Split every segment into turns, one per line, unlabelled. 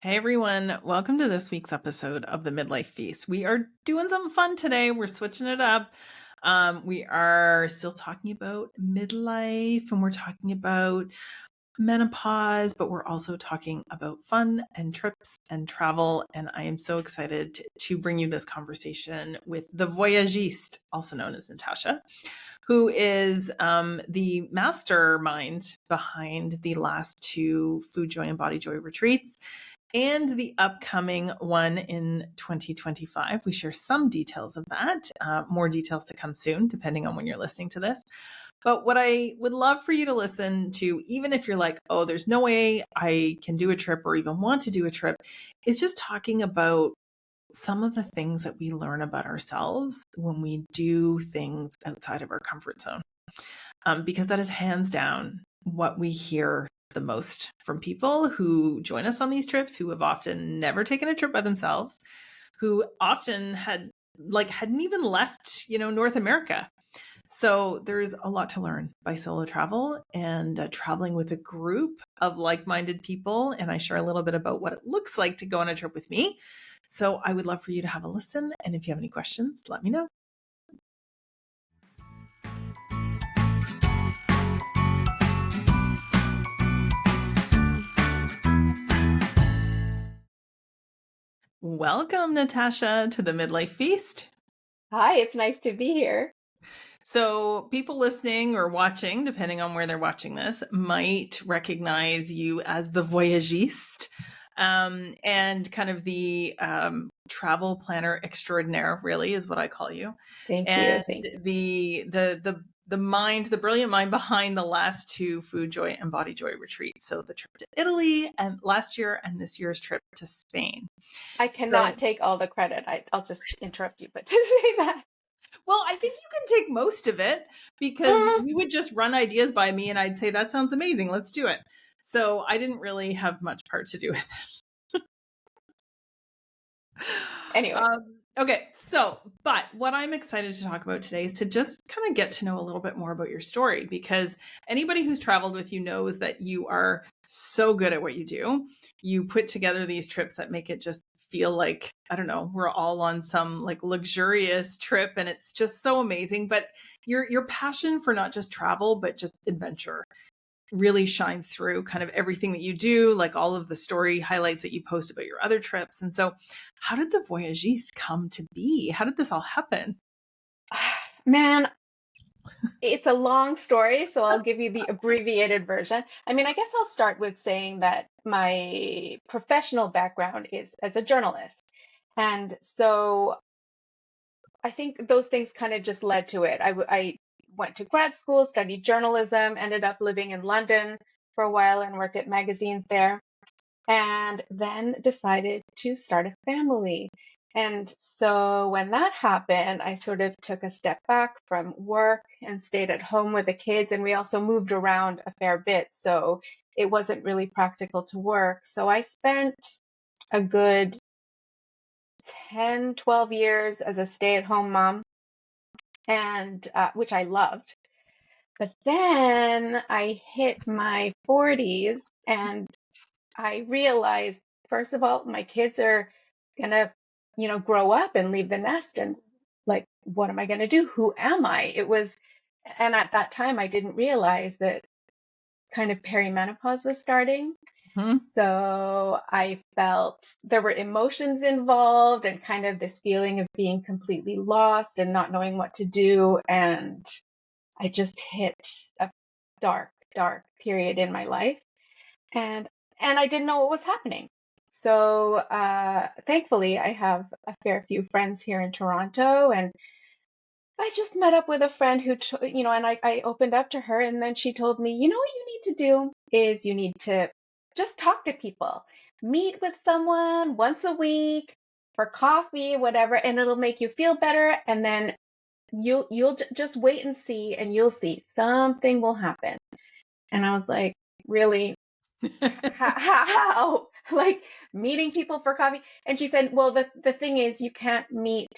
Hey everyone, welcome to this week's episode of the Midlife Feast. We are doing something fun today. We're switching it up. We are still talking about midlife and we're talking about menopause, but we're also talking about fun and trips and travel. And I am so excited to bring you this conversation with the Voyagiste, also known as Natasha, who is the mastermind behind the last two Food Joy and Body Joy retreats and the upcoming one in 2025. We share some details of that, more details to come soon, depending on when you're listening to this. But what I would love for you to listen to, even if you're like, oh, there's no way I can do a trip or even want to do a trip, is just talking about some of the things that we learn about ourselves when we do things outside of our comfort zone. Because that is hands down what we hear the most from people who join us on these trips, who have often never taken a trip by themselves, who often hadn't even left, North America. So there's a lot to learn by solo travel and traveling with a group of like-minded people. And I share a little bit about what it looks like to go on a trip with me. So I would love for you to have a listen. And if you have any questions, let me know. Welcome, Natasha, to the Midlife Feast.
Hi, it's nice to be here.
So people listening or watching, depending on where they're watching this, might recognize you as the Voyagiste, and kind of the travel planner extraordinaire, really, is what I call you.
Thank you.
And
Thank you.
the brilliant mind behind the last two Food Joy and Body Joy retreats. So the trip to Italy and last year and this year's trip to Spain.
I
So
cannot take all the credit. I'll just interrupt you, but to say that.
well, I think you can take most of it because you would just run ideas by me and I'd say, that sounds amazing. Let's do it. So I didn't really have much part to do with it.
Anyway,
Okay, but what I'm excited to talk about today is to just kind of get to know a little bit more about your story, because anybody who's traveled with you knows that you are so good at what you do. You put together these trips that make it just feel like, I don't know, we're all on some like luxurious trip and it's just so amazing. But your passion for not just travel, but just adventure really shines through kind of everything that you do, like all of the story highlights that you post about your other trips. And so how did the Voyagiste come to be? How did this all happen?
man, it's a long story, so I'll give you the abbreviated version. I mean, I guess I'll start with saying that my professional background is as a journalist. And so I think those things kind of just led to it. I went to grad school, studied journalism, ended up living in London for a while and worked at magazines there, and then decided to start a family. And so when that happened, I sort of took a step back from work and stayed at home with the kids. And we also moved around a fair bit. So it wasn't really practical to work. So I spent a good 10, 12 years as a stay-at-home mom, and which I loved. But then I hit my 40s and I realized, first of all, my kids are gonna, grow up and leave the nest. And like, what am I gonna do? Who am I? And at that time, I didn't realize that kind of perimenopause was starting.
Hmm.
So I felt there were emotions involved and kind of this feeling of being completely lost and not knowing what to do. And I just hit a dark, dark period in my life. And I didn't know what was happening. So thankfully, I have a fair few friends here in Toronto, and I just met up with a friend who, and I opened up to her, and then she told me, what you need to do is you need to just talk to people, meet with someone once a week for coffee, whatever, and it'll make you feel better, and then you'll just wait and see, and you'll see something will happen. And I was like, really? How? Like meeting people for coffee? And she said, well, the thing is, you can't meet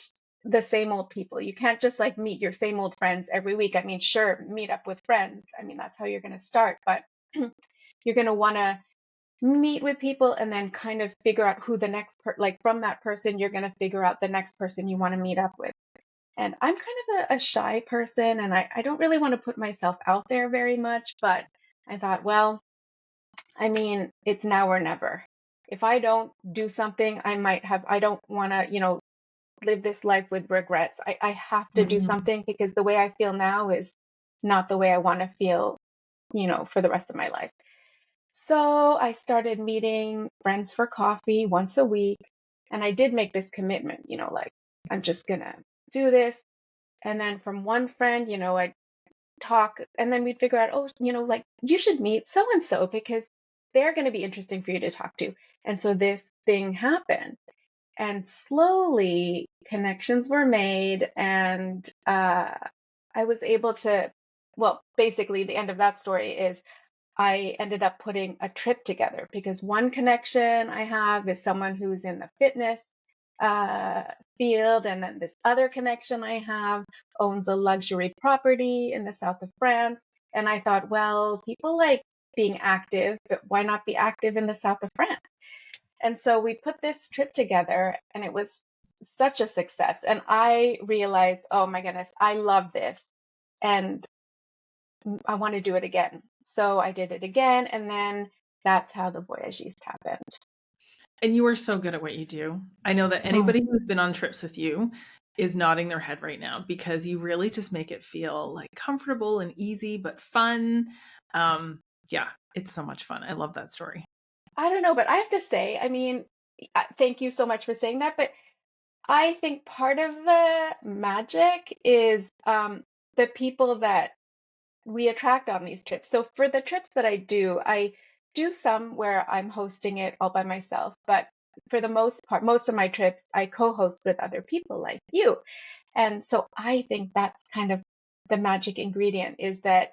the same old people. You can't just like meet your same old friends every week. I mean, sure, meet up with friends. I mean, that's how you're going to start, but you're going to want to meet with people and then kind of figure out who the next like from that person you're going to figure out the next person you want to meet up with. And I'm kind of a shy person, and I don't really want to put myself out there very much, but I thought, well, I mean, it's now or never. If I don't do something, I don't want to, live this life with regrets. I have to do
Mhm.
something because the way I feel now is not the way I want to feel, for the rest of my life. So I started meeting friends for coffee once a week. And I did make this commitment, like I'm just gonna do this. And then from one friend, I'd talk and then we'd figure out, oh, like you should meet so and so because they're going to be interesting for you to talk to. And so this thing happened. And slowly connections were made, and I was able to, well, basically, the end of that story is I ended up putting a trip together because one connection I have is someone who's in the fitness uh, field, and then this other connection I have owns a luxury property in the south of France. And I thought, well, people like being active, but why not be active in the south of France? And so we put this trip together, and it was such a success. And I realized, oh my goodness, I love this. And I want to do it again. So I did it again, and then that's how the Voyagiste happened.
And you are so good at what you do. I know that
Oh,
anybody who's been on trips with you is nodding their head right now because you really just make it feel like comfortable and easy, but fun. Yeah, it's so much fun. I love that story.
I don't know, but I have to say, I mean, thank you so much for saying that. But I think part of the magic is the people that we attract on these trips. So for the trips that I do some where I'm hosting it all by myself, but for the most part, most of my trips, I co-host with other people like you. And so I think that's kind of the magic ingredient is that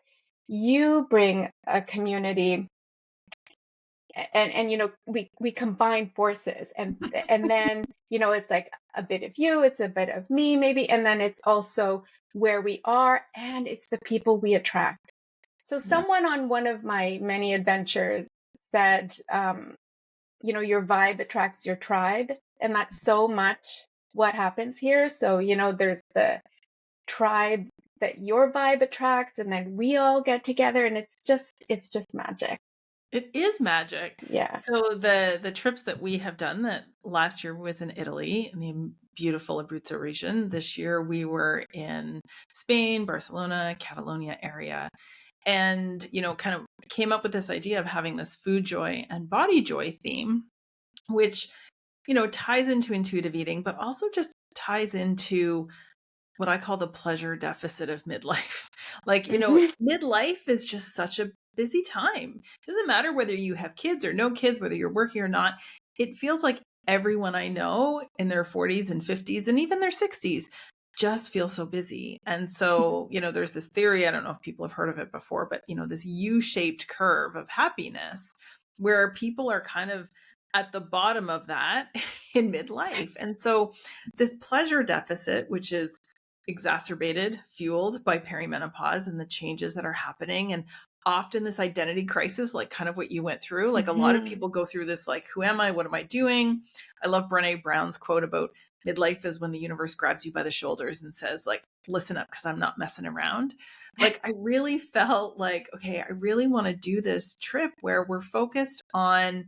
you bring a community and we combine forces and then it's like a bit of you, it's a bit of me maybe, and then it's also where we are and it's the people we attract. So
Yeah.
someone on one of my many adventures said, your vibe attracts your tribe, and that's so much what happens here. So there's the tribe that your vibe attracts, and then we all get together, and it's just magic.
It is magic.
Yeah.
So the trips that we have done that last year was in Italy in the beautiful Abruzzo region. This year we were in Spain, Barcelona, Catalonia area. And, kind of came up with this idea of having this food joy and body joy theme, which, ties into intuitive eating, but also just ties into what I call the pleasure deficit of midlife. Like,
Hmm.
midlife is just such a busy time. It doesn't matter whether you have kids or no kids, whether you're working or not. It feels like everyone I know in their 40s and 50s and even their 60s just feel so busy. And so, there's this theory, I don't know if people have heard of it before, but this U-shaped curve of happiness where people are kind of at the bottom of that in midlife. And so this pleasure deficit, which is exacerbated, fueled by perimenopause and the changes that are happening. And often this identity crisis, like kind of what you went through, like a lot of
Hmm.
people go through this, like, who am I? What am I doing? I love Brene Brown's quote about midlife is when the universe grabs you by the shoulders and says, like, listen up, because I'm not messing around. Like, I really felt like, okay, I really want to do this trip where we're focused on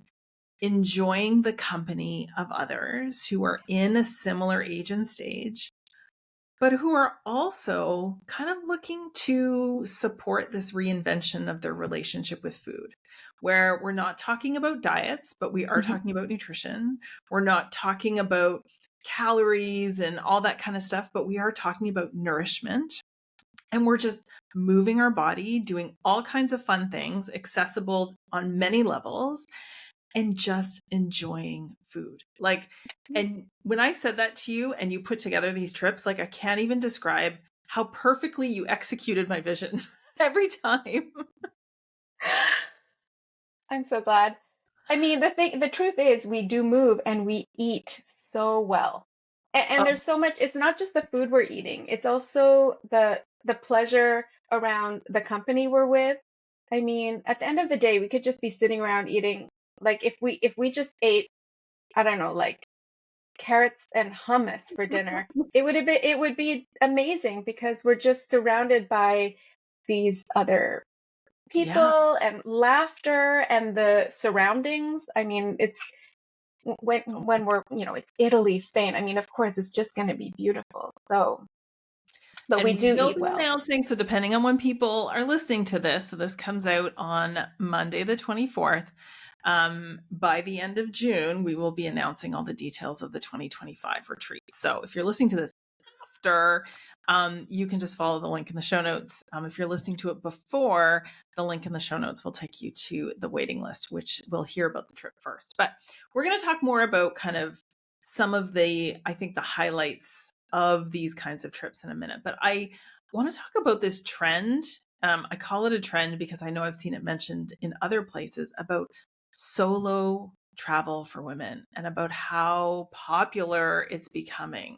enjoying the company of others who are in a similar age and stage, but who are also kind of looking to support this reinvention of their relationship with food, where we're not talking about diets, but we are
Hmm.
talking about nutrition. We're not talking about calories and all that kind of stuff, but we are talking about nourishment. And we're just moving our body, doing all kinds of fun things, accessible on many levels, and just enjoying food. Like, and when I said that to you and you put together these trips, like, I can't even describe how perfectly you executed my vision every time.
I'm so glad. I mean, the truth is, we do move and we eat so well. And
Oh,
there's so much, it's not just the food we're eating, it's also the pleasure around the company we're with. I mean, at the end of the day, we could just be sitting around eating Like if we just ate, I don't know, like carrots and hummus for dinner, it would be amazing because we're just surrounded by these other
Yeah.
people and laughter and the surroundings. I mean, it's
So
when we're, it's Italy, Spain. I mean, of course, it's just going to be beautiful. So, but we
And we
do
will
eat
be
well.
announcing, so depending on when people are listening to this, so this comes out on Monday, the 24th. By the end of June, we will be announcing all the details of the 2025 retreat. So if you're listening to this after, you can just follow the link in the show notes. If you're listening to it before, the link in the show notes will take you to the waiting list, which we'll hear about the trip first. But we're going to talk more about kind of some of the, I think, the highlights of these kinds of trips in a minute. But I want to talk about this trend. I call it a trend because I know I've seen it mentioned in other places about solo travel for women and about how popular it's becoming.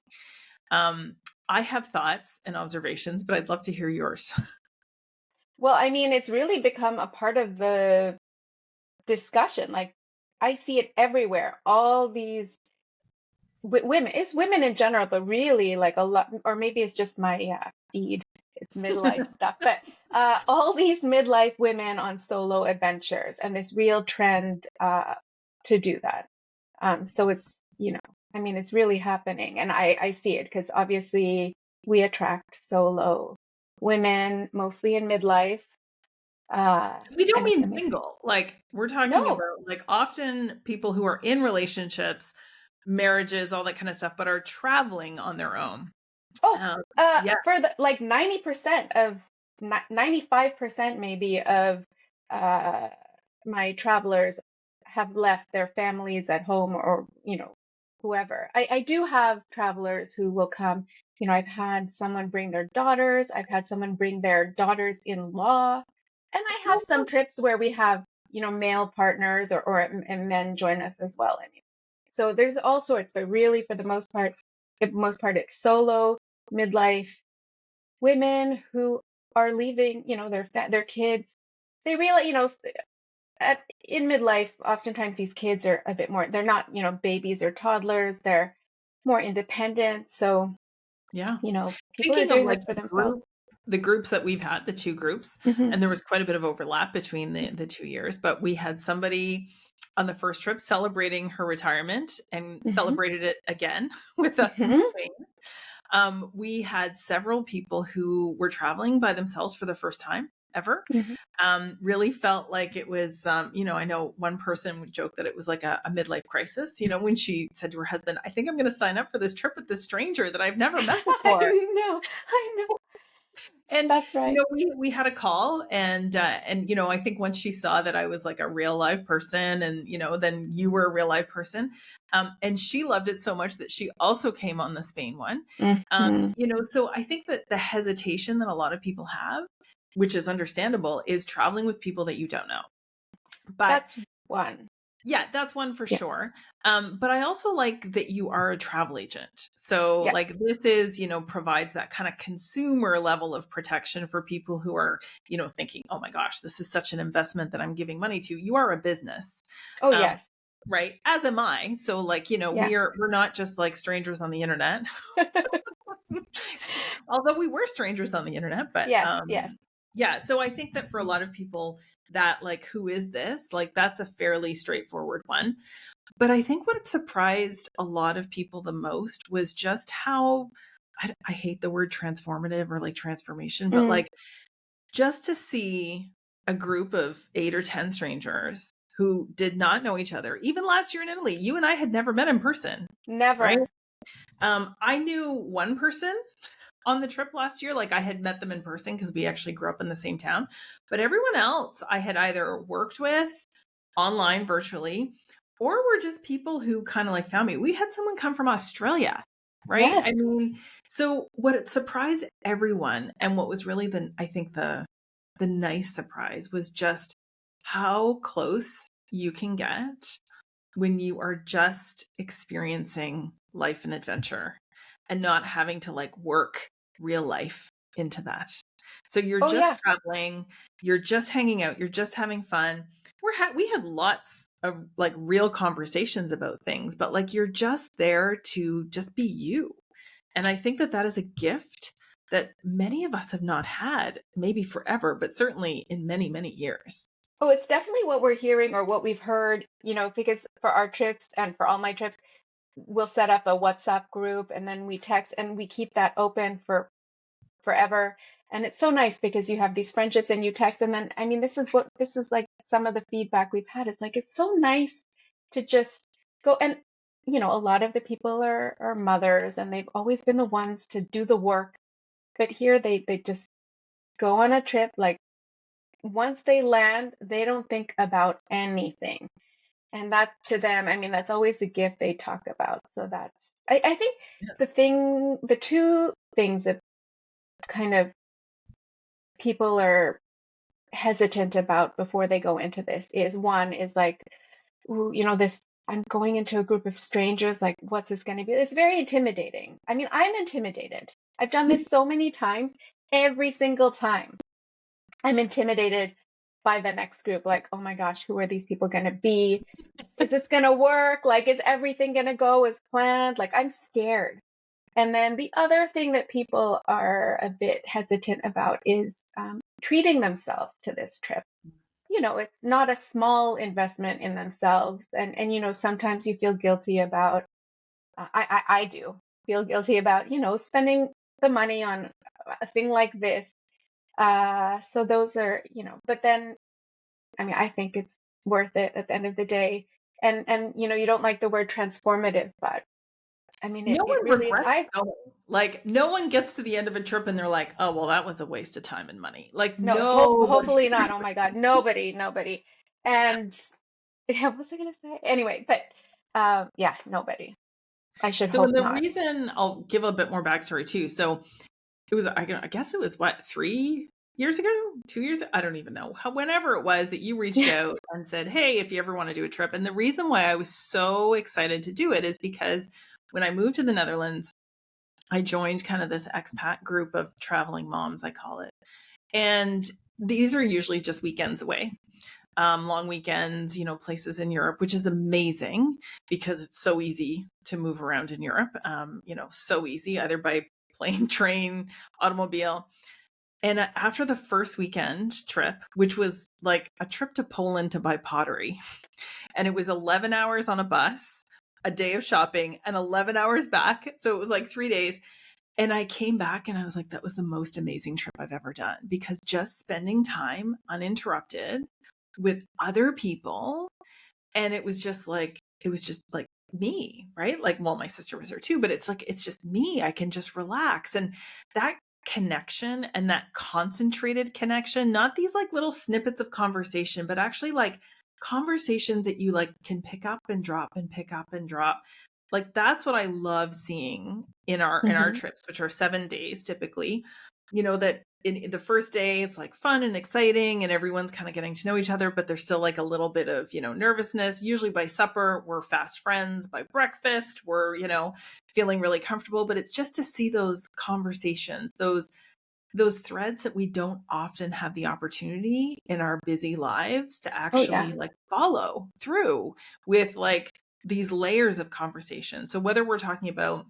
Um, I have thoughts and observations, but I'd love to hear yours.
Well, I mean, it's really become a part of the discussion. Like I see it everywhere. All these women, it's women in general, but really like a lot, or maybe it's just my feed, it's midlife stuff. But all these midlife women on solo adventures, and this real trend to do that. So it's, I mean, it's really happening, and I see it because obviously we attract solo women, mostly in midlife,
We don't
and it's
mean
amazing.
single. Like we're talking
No,
about like often people who are in relationships, marriages, all that kind of stuff, but are traveling on their own.
oh,
Um, yeah.
for the like 90% of 95% maybe of uh, my travelers have left their families at home or, whoever. I do have travelers who will come. I've had someone bring their daughters, I've had someone bring their daughters-in-law, and I have some trips where we have, male partners or and men join us as well. I mean, so there's all sorts, but really for the most part, it's solo midlife women who are leaving, their kids. They realize, in midlife, oftentimes these kids are a bit more, they're not, babies or toddlers, they're more independent. So,
Yeah.
people are
Thinking of
doing
like
this for themselves.
the groups that we've had, the two groups,
Hmm.
and there was quite a bit of overlap between the 2 years, but we had somebody on the first trip celebrating her retirement and
Hmm.
celebrated it again with us in
Hmm.
Spain. We had several people who were traveling by themselves for the first time ever.
Hmm.
Really felt like it was, I know one person would joke that it was like a midlife crisis, when she said to her husband, I think I'm going to sign up for this trip with this stranger that I've never met before.
I know,
And
that's right.
we had a call, and I think once she saw that I was like a real live person, and then you were a real live person, and she loved it so much that she also came on the Spain one.
Hmm.
So I think that the hesitation that a lot of people have, which is understandable, is traveling with people that you don't know. But
That's one.
yeah, that's one for
Yeah.
sure. But I also like that you are a travel agent. So
Yeah.
like this is, provides that kind of consumer level of protection for people who are, thinking, oh my gosh, this is such an investment that I'm giving money to. You are a business.
Oh,
Um,
yes.
right. As am I. So like,
Yeah.
we're not just like strangers on the internet. Although we were strangers on the internet, but
Yes. Yes.
yeah, so I think that for a lot of people that like who is this? Like that's a fairly straightforward one. But I think what surprised a lot of people the most was just how I hate the word transformative or like transformation, but
Mm,
like just to see a group of 8 or 10 strangers who did not know each other. Even last year in Italy, you and I had never met in person, right?
never.
I knew one person on the trip last year. Like I had met them in person because we actually grew up in the same town. But everyone else I had either worked with online virtually or were just people who kind of like found me. We had someone come from Australia, right?
Yes.
I mean, so what it surprised everyone and what was really I think the nice surprise was just how close you can get when you are just experiencing life and adventure and not having to like work real life into that. So you're
Oh,
just
yeah.
traveling, you're just hanging out, you're just having fun. we had lots of like real conversations about things, but like you're just there to just be you. And I think that that is a gift that many of us have not had, maybe forever, but certainly in many, many years.
Oh, it's definitely what we're hearing or what we've heard, because for our trips and for all my trips, we'll set up a WhatsApp group and then we text and we keep that open for forever. And it's so nice because you have these friendships and you text. And then, I mean, this is like some of the feedback we've had. It's like, it's so nice to just go. And, a lot of the people are mothers and they've always been the ones to do the work. But here they just go on a trip. Like once they land, they don't think about anything. And that to them, I mean, that's always a gift they talk about. So I think the two things that kind of people are hesitant about before they go into this is one is like, ooh, this I'm going into a group of strangers, like what's this going to be? It's very intimidating. I mean, I'm intimidated. I've done this so many times. Every single time I'm intimidated by the next group. Like, oh my gosh, who are these people going to be? Is this going to work? Like, is everything going to go as planned? Like, I'm scared. And then the other thing that people are a bit hesitant about is treating themselves to this trip. It's not a small investment in themselves. And sometimes you feel guilty about, I do feel guilty about, spending the money on a thing like this. So those are, but then, I mean, I think it's worth it at the end of the day. And you don't like the word transformative, but I mean,
No
it
one
really is.
regrets going. Like no one gets to the end of a trip and they're like, "Oh, well, that was a waste of time and money." Like
No,
nobody.
hopefully not. Oh my God, nobody. And yeah, what was I gonna say? Anyway, but yeah, nobody. I should
So, and
hope
the
not.
reason I'll give a bit more backstory too. So, it was I guess it was what 3 years ago, 2 years. I don't even know. Whenever it was that you reached
Yeah.
out and said, "Hey, if you ever want to do a trip," and the reason why I was so excited to do it is because when I moved to the Netherlands, I joined kind of this expat group of traveling moms, I call it, and these are usually just weekends away. Long weekends, places in Europe, which is amazing because it's so easy to move around in Europe. So easy either by plane, train, automobile. And after the first weekend trip, which was like a trip to Poland to buy pottery, and it was 11 hours on a bus, a day of shopping, and 11 hours back. So it was like 3 days. And I came back and I was like, that was the most amazing trip I've ever done because just spending time uninterrupted with other people. And it was just like me, right? Like, well, my sister was there too, but it's like, it's just me. I can just relax. And that connection and that concentrated connection, not these like little snippets of conversation, but actually like conversations that you like can pick up and drop and pick up and drop. Like that's what I love seeing in our
Hmm.
trips, which are 7 days typically. That in the first day it's like fun and exciting and everyone's kind of getting to know each other, but there's still like a little bit of nervousness. Usually by supper we're fast friends, by breakfast we're feeling really comfortable, but it's just to see those conversations, those threads that we don't often have the opportunity in our busy lives to
Oh yeah.
actually like follow through with like these layers of conversation. So whether we're talking about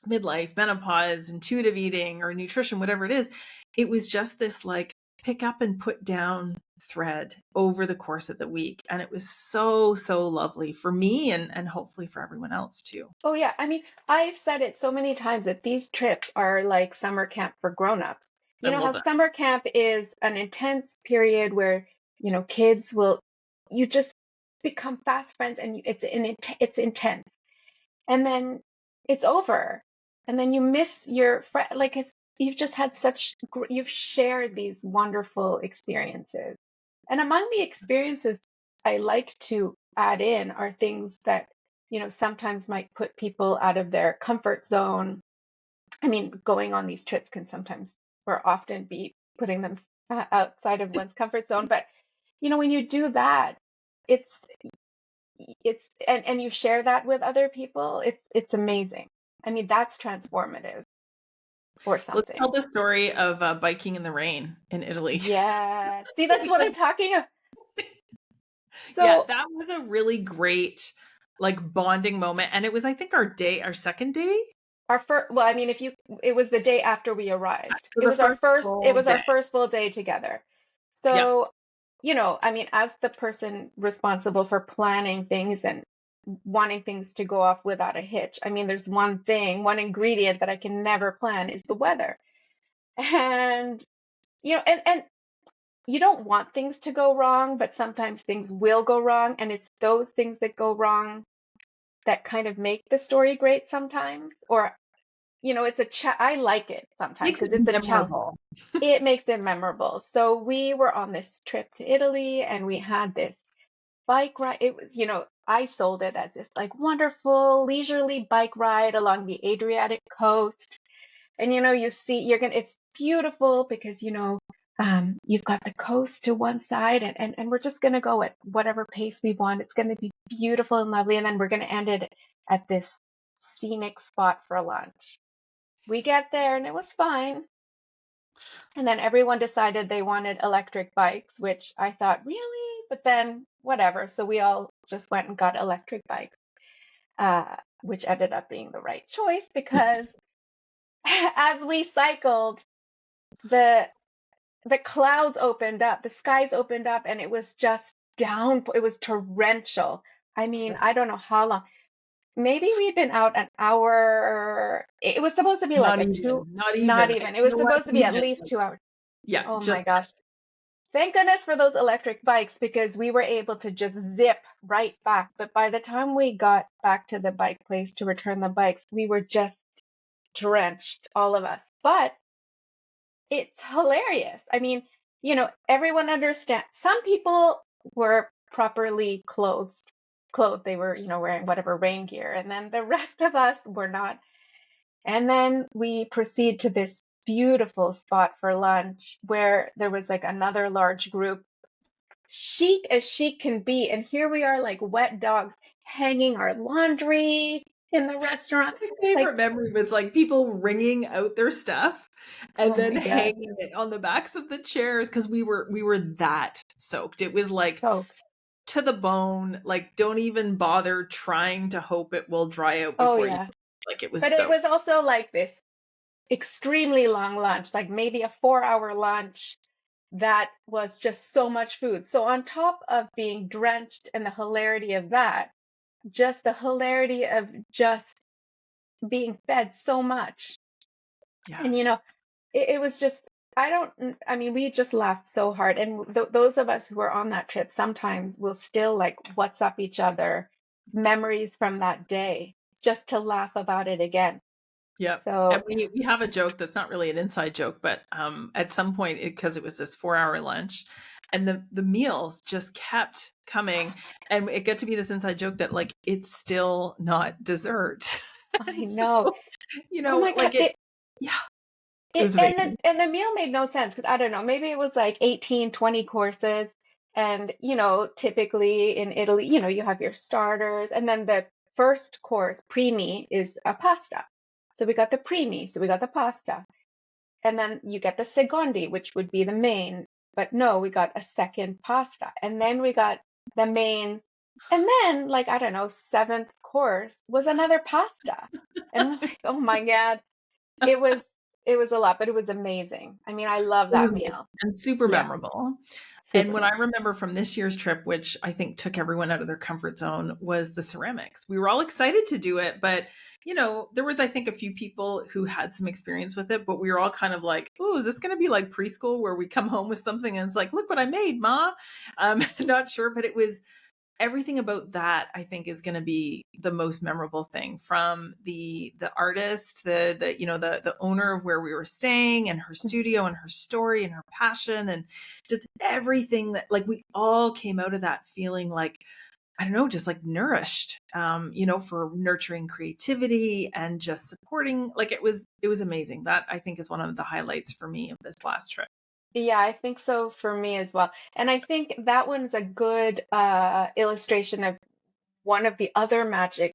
midlife, menopause, intuitive eating, or nutrition, whatever it is, it was just this like pick up and put down thread over the course of the week. And it was so, so lovely for me and hopefully for everyone else too.
Oh yeah. I mean, I've said it so many times that these trips are like summer camp for grown-ups.
I
You know how
love that.
summer camp is an intense period where, kids will you just become fast friends and it's intense. And then it's over. And then you miss your friend. Like you've just had you've shared these wonderful experiences. And among the experiences I like to add in are things that, sometimes might put people out of their comfort zone. I mean, going on these trips can sometimes or often be putting them outside of one's comfort zone. But, when you do that, it's and you share that with other people, it's amazing. I mean, that's transformative or
Let's tell
something.
the story of biking in the rain in Italy.
Yeah. See, that's what I'm talking about.
Yeah,
So
that was a really great like bonding moment. And it was, I think, our second day.
our first, well, I mean, if you, it was the day after we arrived.
For
It
the
was our
first
first, it
full
was our
day.
first full day together.
Yep.
So, I mean, as the person responsible for planning things and wanting things to go off without a hitch, I mean, there's one thing, one ingredient that I can never plan is the weather. And, and you don't want things to go wrong, but sometimes things will go wrong. And it's those things that go wrong that kind of make the story great sometimes. Or, it's I like it sometimes
Makes it
because it's a challenge.
memorable.
It makes it memorable. So we were on this trip to Italy and we had this bike ride. It was, I sold it as this like wonderful leisurely bike ride along the Adriatic coast. And it's beautiful because you've got the coast to one side, and we're just gonna go at whatever pace we want. It's gonna be beautiful and lovely, and then we're gonna end it at this scenic spot for lunch. We get there and it was fine. And then everyone decided they wanted electric bikes, which I thought, really? But then whatever. So we all just went and got electric bikes, which ended up being the right choice because as we cycled, the the clouds opened up, the skies opened up, and it was just down. It was torrential. I mean, I don't know how long. Maybe we'd been out an hour. It was supposed to be like
Not
a two,
even, not
not
even.
even. It
You
was
know what?
supposed to be
We
at
meant
least
like,
2 hours.
yeah,
Oh my
just
gosh. Thank goodness for those electric bikes because we were able to just zip right back. But by the time we got back to the bike place to return the bikes, we were just drenched, all of us. But it's hilarious. I mean, everyone understands. Some people were properly clothed. They were, wearing whatever rain gear, and then the rest of us were not. And then we proceed to this beautiful spot for lunch where there was like another large group, chic as chic can be. And here we are like wet dogs hanging our laundry in the restaurant.
my
Like,
favorite memory was like people wringing out their stuff and
oh
then
my God,
hanging it on the backs of the chairs because we were that soaked. It was like
soaked.
to the bone. Like don't even bother trying to hope it will dry out
Oh
before you.
yeah.
Like it was
But it
so.
was also like this extremely long lunch, like maybe a 4 hour lunch that was just so much food. So on top of being drenched and the hilarity of that, just the hilarity of just being fed so much.
Yeah.
And it was just, I mean, we just laughed so hard. And those of us who were on that trip sometimes will still like WhatsApp each other memories from that day just to laugh about it again.
Yep. And
So
we have a joke that's not really an inside joke, but at some point, because it was this 4 hour lunch, and the meals just kept coming, and it got to be this inside joke that like it's still not dessert,
I
and so
know. Oh my God.
like it, yeah, it
It
was
and the
amazing.
and the meal made no sense because I don't know, maybe it was like 18, 20 courses. And typically in Italy, you have your starters and then the first course, primi, is a pasta. So we got the primi, so we got the pasta. And then you get the secondi, which would be the main. But no, we got a second pasta. And then we got the main. And then, like, I don't know, seventh course was another pasta. And we're like, oh my God. It was it was a lot, but it was amazing. I mean, I love
It was
that
amazing
meal.
and super
Yeah,
memorable. And
super
what I
memorable.
remember from this year's trip, which I think took everyone out of their comfort zone, was the ceramics. We were all excited to do it, but there was I think a few people who had some experience with it, but we were all kind of like, "Oh, is this going to be like preschool where we come home with something and it's like, look what I made, ma?" Not sure, but it was everything about that I think is going to be the most memorable thing from the artist, the owner of where we were staying and her studio and her story and her passion and just everything that like we all came out of that feeling like I don't know, just like nourished, for nurturing creativity and just supporting. Like it was amazing. That I think is one of the highlights for me of this last trip.
Yeah, I think so for me as well. And I think that one's a good illustration of one of the other magic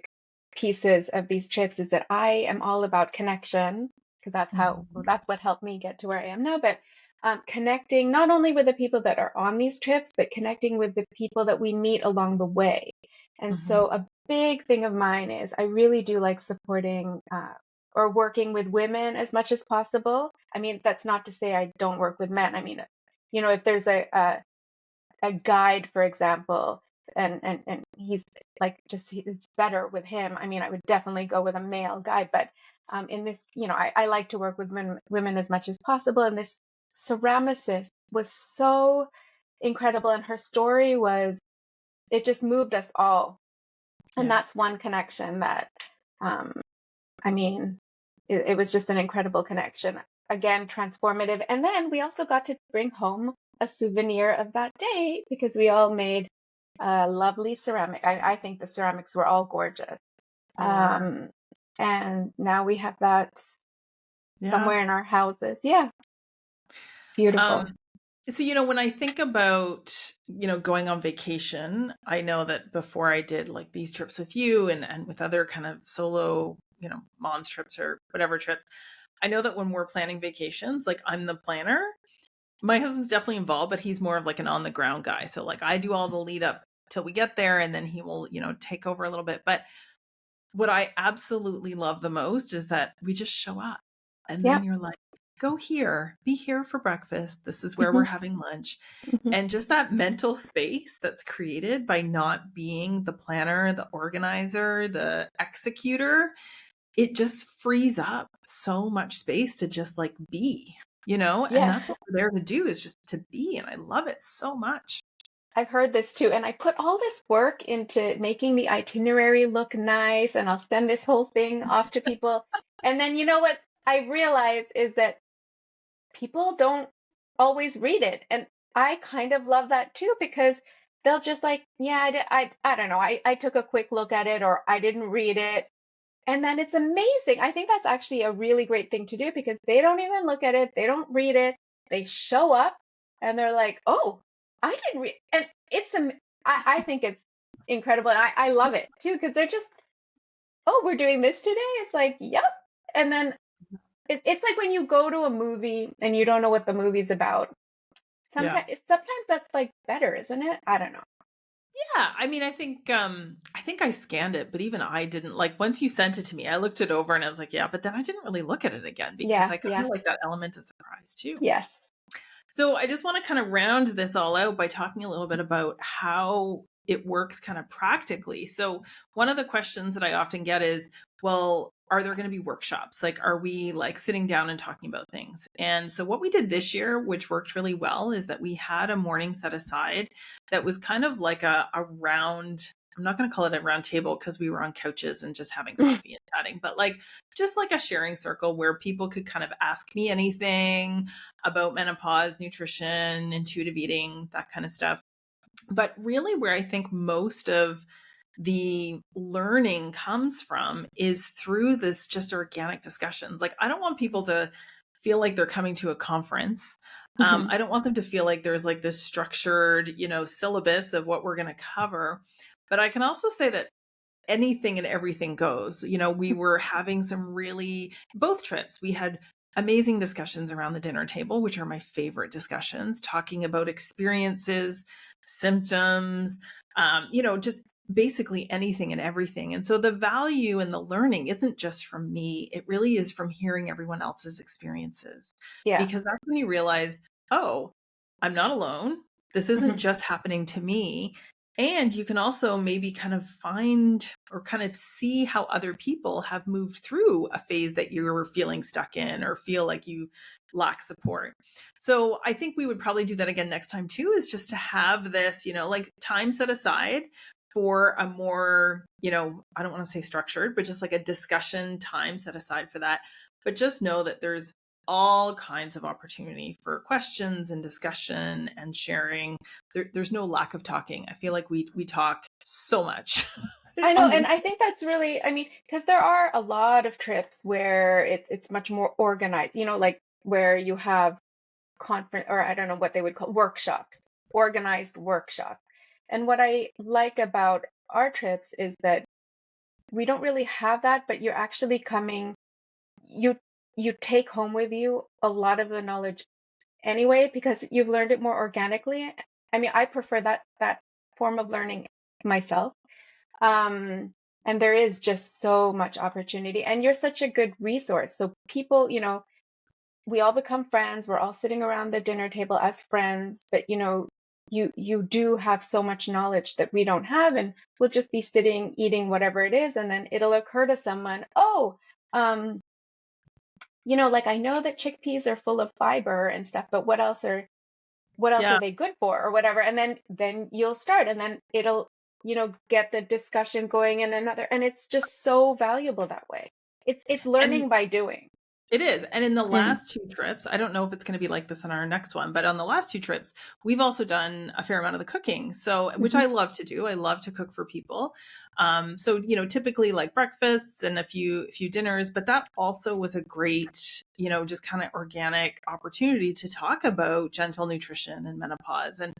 pieces of these trips is that I am all about connection because
Mhm.
that's what helped me get to where I am now. But connecting not only with the people that are on these trips, but connecting with the people that we meet along the way. And
Mhm.
so a big thing of mine is I really do like supporting or working with women as much as possible. I mean, that's not to say I don't work with men. I mean, if there's a guide, for example, and he's like it's better with him. I mean, I would definitely go with a male guide, but in this, I like to work with women as much as possible. And this ceramicist was so incredible, and her story it just moved us all. And
Yeah.
that's one connection that, um, I mean, it was just an incredible connection. Again, transformative. And then we also got to bring home a souvenir of that day because we all made lovely ceramic. I think the ceramics were all gorgeous.
They were.
And now we have that
Yeah.
somewhere in our houses. Yeah, beautiful.
Um, so, when I think about, going on vacation, I know that before I did like these trips with you and with other kind of solo, mom's trips or whatever trips, I know that when we're planning vacations, like I'm the planner. My husband's definitely involved, but he's more of like an on the ground guy. So like I do all the lead up till we get there and then he will, take over a little bit. But what I absolutely love the most is that we just show up and
Yeah.
then you're like, go here, be here for breakfast. This is where we're
Hmm.
having lunch.
Hmm.
And just that mental space that's created by not being the planner, the organizer, the executor, it just frees up so much space to just like be, and
Yeah.
that's what we're there to do is just to be. And I love it so much.
I've heard this too. And I put all this work into making the itinerary look nice, and I'll send this whole thing off to people. And then, what I realized is that people don't always read it. And I kind of love that too, because they'll just like, yeah, I don't know. I took a quick look at it, or I didn't read it. And then it's amazing. I think that's actually a really great thing to do because they don't even look at it. They don't read it. They show up and they're like, oh, I didn't read. And I think it's incredible. And I love it too because they're just, oh, we're doing this today. It's like, yep. And then it's like when you go to a movie and you don't know what the movie's about.
Yeah.
Sometimes that's like better, isn't it? I don't know.
Yeah. I mean, I think I scanned it, but even I didn't like once you sent it to me, I looked it over and I was like, yeah, but then I didn't really look at it again because
Yeah,
I kind
yeah,
of like that element of surprise too.
yes.
So I just want to kind of round this all out by talking a little bit about how it works kind of practically. So one of the questions that I often get is, well, are there going to be workshops? Like, are we like sitting down and talking about things? And so what we did this year, which worked really well, is that we had a morning set aside that was kind of like a round. I'm not going to call it a round table because we were on couches and just having coffee and chatting, but like just like a sharing circle where people could kind of ask me anything about menopause, nutrition, intuitive eating, that kind of stuff. But really, where I think most of the learning comes from is through this just organic discussions. Like, I don't want people to feel like they're coming to a conference.
Hmm.
I don't want them to feel like there's like this structured, syllabus of what we're going to cover. But I can also say that anything and everything goes. We were having some really, both trips, we had amazing discussions around the dinner table, which are my favorite discussions, talking about experiences, symptoms, just basically anything and everything. And so the value and the learning isn't just from me, it really is from hearing everyone else's experiences.
Yeah.
Because that's when you realize, oh, I'm not alone. This isn't
Hmm.
just happening to me. And you can also maybe kind of find or kind of see how other people have moved through a phase that you're feeling stuck in or feel like you lack support. So I think we would probably do that again next time too, is just to have this, like time set aside for a more, I don't want to say structured, but just like a discussion time set aside for that. But just know that there's all kinds of opportunity for questions and discussion and sharing. There's no lack of talking. I feel like we talk so much
I know,
on
and
the
I think that's really, I mean, because there are a lot of trips where it's much more organized, like where you have conference, or I don't know what they would call workshops, organized workshops. And what I like about our trips is that we don't really have that, but you're actually coming, you you take home with you a lot of the knowledge anyway because you've learned it more organically. I mean, I prefer that form of learning myself. Um, and there is just so much opportunity, and you're such a good resource. So people, we all become friends. We're all sitting around the dinner table as friends, but you do have so much knowledge that we don't have, and we'll just be sitting eating whatever it is, and then it'll occur to someone, oh, um, like I know that chickpeas are full of fiber and stuff, but what else are
Yeah.
they good for or whatever? And then you'll start, and then it'll, get the discussion going in another, and it's just so valuable that way. It's
And
learning by doing.
it is. And in the
Mm,
last two trips, I don't know if it's going to be like this in our next one, but on the last two trips, we've also done a fair amount of the cooking. So, which
mhm,
I love to do. I love to cook for people. So, typically like breakfasts and a few dinners, but that also was a great, just kind of organic opportunity to talk about gentle nutrition and menopause and,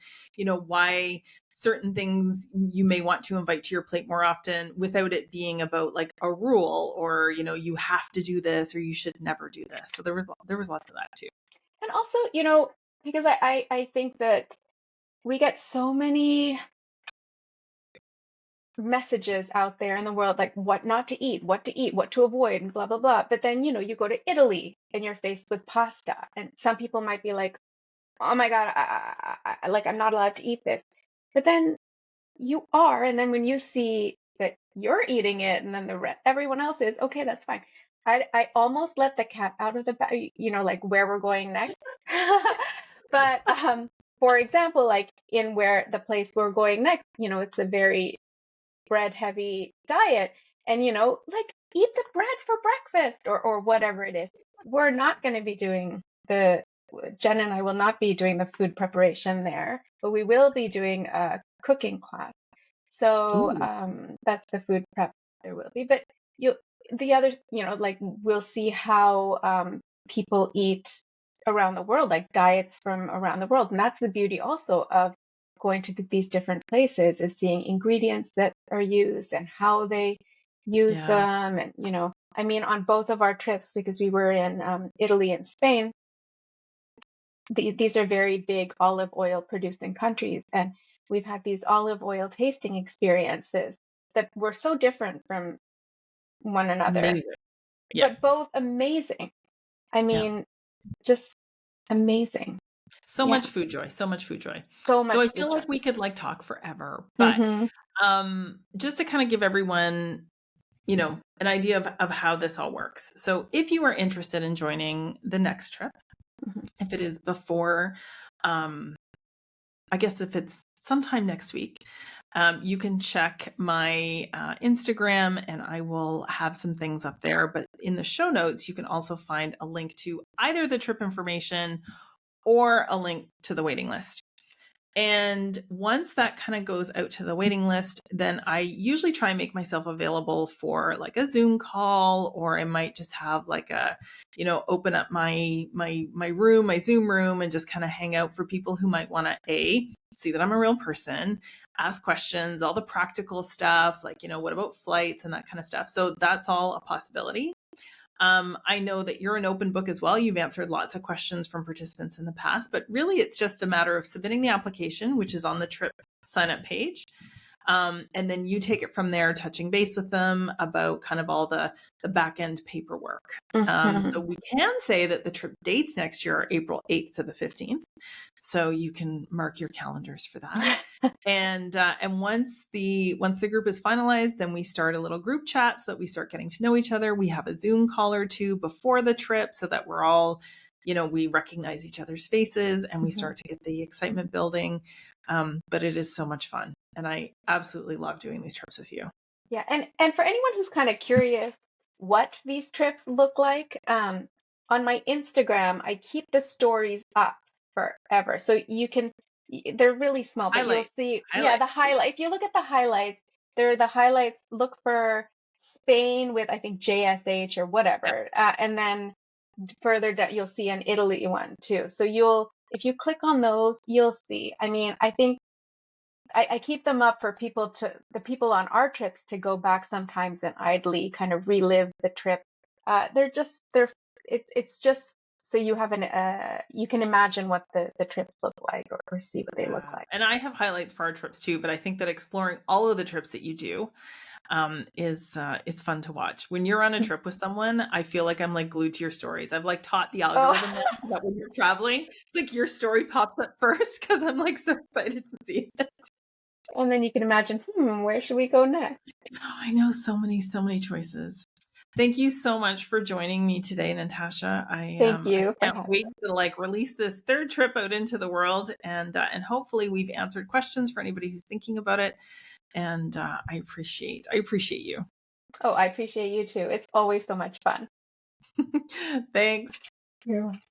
why certain things you may want to invite to your plate more often without it being about like a rule or you have to do this or you should never do this. So there was lots of that too.
and also, because I think that we get so many messages out there in the world, like what not to eat, what to avoid, and blah blah blah. But then, you go to Italy and you're faced with pasta, and some people might be like, oh my God, like I'm not allowed to eat this. But then you are, and then when you see that you're eating it, and then everyone else is, okay, that's fine. I almost let the cat out of the bag, like where we're going next. But for example, like in where the place we're going next, it's a very bread heavy diet, and like eat the bread for breakfast or whatever it is. We're not going to be doing the Jen and I will not be doing the food preparation there, but we will be doing a cooking class. So
Ooh,
that's the food prep there will be. But you the other, like we'll see how people eat around the world, like diets from around the world. And that's the beauty also of going to these different places, is seeing ingredients that are used and how they use
yeah,
them. And, I mean, on both of our trips, because we were in Italy and Spain, these are very big olive oil producing countries. And we've had these olive oil tasting experiences that were so different from one another,
amazing. Yeah,
but both amazing. I
yeah.
mean, just amazing.
So
Yeah,
much food joy, so much food joy.
so
So I
much food
feel
joy.
like we could like talk forever, but
Hmm.
just to kind of give everyone an idea of how this all works. So if you are interested in joining the next trip, if it is before, I guess if it's sometime next week, you can check my Instagram and I will have some things up there. But in the show notes, you can also find a link to either the trip information or a link to the waiting list. And once that kind of goes out to the waiting list, then I usually try and make myself available for like a Zoom call, or I might just have like open up my room, my Zoom room, and just kind of hang out for people who might want to see that I'm a real person, ask questions, all the practical stuff, like, what about flights and that kind of stuff. So that's all a possibility. I know that you're an open book as well. You've answered lots of questions from participants in the past, but really it's just a matter of submitting the application, which is on the trip sign up page. And then you take it from there, touching base with them about kind of all the back end paperwork. So
Hmm.
we can say that the trip dates next year are April 8th to the 15th. So you can mark your calendars for that. And once the group is finalized, then we start a little group chat so that we start getting to know each other. We have a Zoom call or two before the trip so that we're all, we recognize each other's faces and we
Hmm.
start to get the excitement building. But it is so much fun, and I absolutely love doing these trips with you.
Yeah, and for anyone who's kind of curious what these trips look like, on my Instagram, I keep the stories up forever. So they're really small, but you'll
Highlight,
see, yeah, the
highlights.
highlight. If you look at the highlights, they're the highlights. Look for Spain with, I think, JSH or
Yeah,
whatever. And then further down, you'll see an Italy one too. So if you click on those, you'll see. I mean, I think I keep them up for the people on our trips to go back sometimes and idly kind of relive the trip. It's just so you have you can imagine what the trips look like, or see what they look
Yeah.
like.
And I have highlights for our trips too, but I think that exploring all of the trips that you do is fun to watch. When you're on a trip with someone, I feel like I'm like glued to your stories. I've like taught the
Oh,
algorithm now that when you're traveling, it's like your story pops up first because I'm like so excited to see it.
and then you can imagine, where should we go next?
Oh, I know so many choices. Thank you so much for joining me today, Natasha.
Thank
I
you for
can't
having
wait
me.
to like release this third trip out into the world, and hopefully we've answered questions for anybody who's thinking about it. And I appreciate you.
Oh, I appreciate you too. It's always so much fun.
Thanks.
You're welcome.